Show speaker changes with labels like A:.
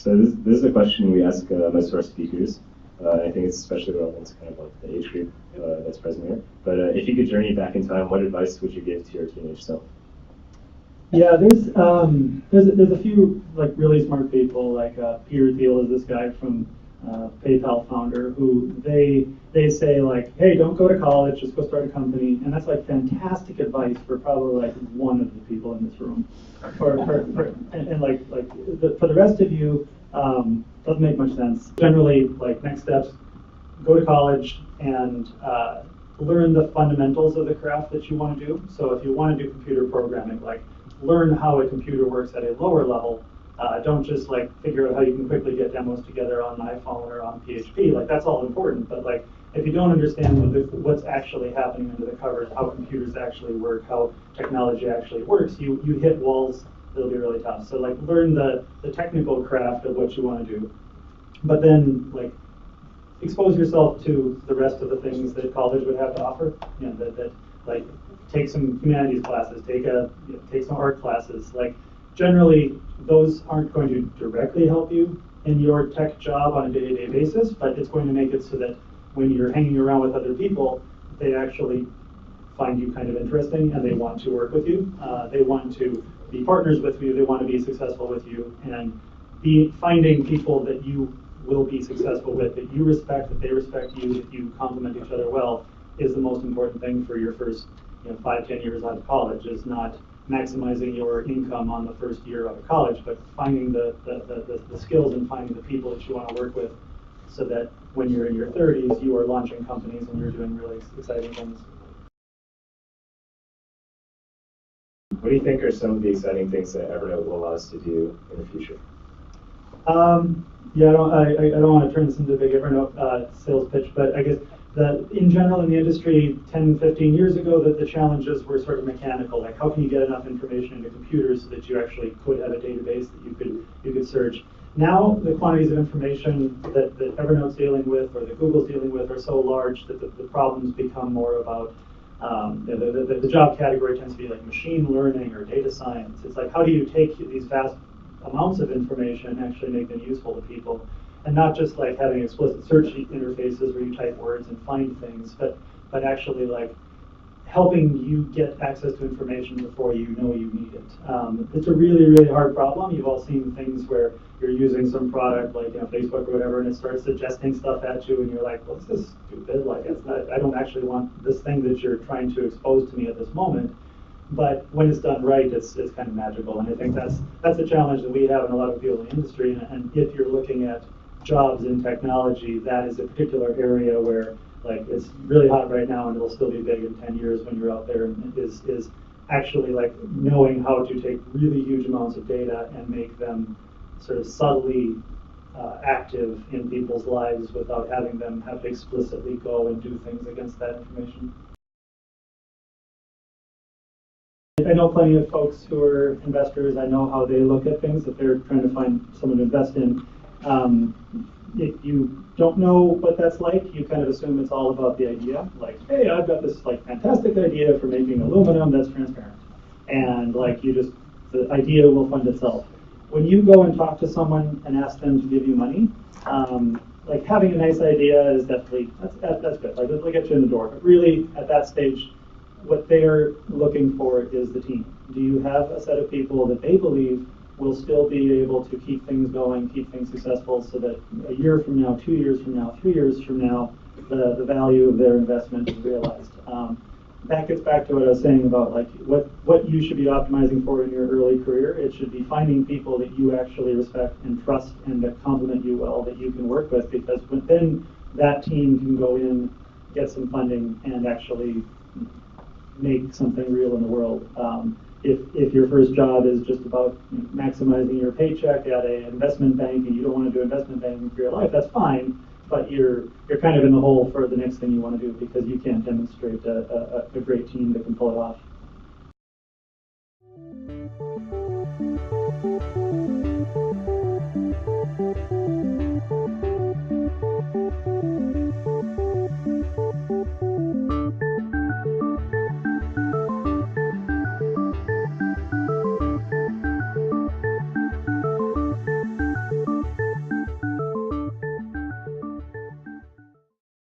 A: So this is a question we ask most of our speakers. I think it's especially relevant to kind of like the age group that's present here. But if you could journey back in time, what advice would you give to your teenage self?
B: Yeah, there's a few like really smart people, like Peter Thiel is this guy from PayPal founder, who they say like, hey, don't go to college, just go start a company, and that's like fantastic advice for probably like one of the people in this room, for the rest of you, doesn't make much sense. Generally, like next steps, go to college and learn the fundamentals of the craft that you want to do. So if you want to do computer programming, like learn how a computer works at a lower level. Don't just like figure out how you can quickly get demos together on an iPhone or on PHP. Like that's all important, but like if you don't understand what's actually happening under the covers, how computers actually work, how technology actually works, you hit walls that'll be really tough. So like learn the technical craft of what you want to do, but then like expose yourself to the rest of the things that college would have to offer. You know, that like take some humanities classes, take some art classes. Like generally, those aren't going to directly help you in your tech job on a day-to-day basis, but it's going to make it so that when you're hanging around with other people, they actually find you kind of interesting and they want to work with you. They want to be partners with you. They want to be successful with you, and finding people that you will be successful with, that you respect, that they respect you, that you complement each other well, is the most important thing for your first 5-10 years out of college. Is not maximizing your income on the first year out of college, but finding the skills and finding the people that you want to work with, so that when you're in your 30s, you are launching companies and you're doing really exciting things.
A: What do you think are some of the exciting things that Evernote will allow us to do in the future?
B: Yeah, I don't want to turn this into a big Evernote sales pitch, but I guess that in general in the industry 10, 15 years ago, that the challenges were sort of mechanical, like how can you get enough information into computers so that you actually could have a database that you could search. Now the quantities of information that Evernote's dealing with or that Google's dealing with are so large that the problems become more about the job category tends to be like machine learning or data science. It's like, how do you take these vast amounts of information and actually make them useful to people, and not just like having explicit search interfaces where you type words and find things, but actually like helping you get access to information before you know you need it. It's a really, really hard problem. You've all seen things where you're using some product like Facebook or whatever, and it starts suggesting stuff at you, and you're like, well, this is stupid. Like, it's not, I don't actually want this thing that you're trying to expose to me at this moment. But when it's done right, it's kind of magical. And I think that's a challenge that we have in a lot of people in the industry. And if you're looking at jobs in technology, that is a particular area where like it's really hot right now, and it'll still be big in 10 years when you're out there. And is actually like knowing how to take really huge amounts of data and make them sort of subtly active in people's lives without having them have to explicitly go and do things against that information. I know plenty of folks who are investors. I know how they look at things if they're trying to find someone to invest in. If you don't know what that's like, you kind of assume it's all about the idea. Like, hey, I've got this like fantastic idea for making aluminum that's transparent, and like the idea will fund itself. When you go and talk to someone and ask them to give you money, like having a nice idea is definitely that's good. Like it'll get you in the door. But really, at that stage, what they're looking for is the team. Do you have a set of people that they believe will still be able to keep things going, keep things successful, so that a year from now, 2 years from now, 3 years from now, the value of their investment is realized. That gets back to what I was saying about like what you should be optimizing for in your early career. It should be finding people that you actually respect and trust and that complement you well, that you can work with, because then that team can go in, get some funding, and actually make something real in the world. If your first job is just about maximizing your paycheck at an investment bank and you don't want to do investment banking for your life, that's fine. But you're kind of in the hole for the next thing you want to do because you can't demonstrate a great team that can pull it off.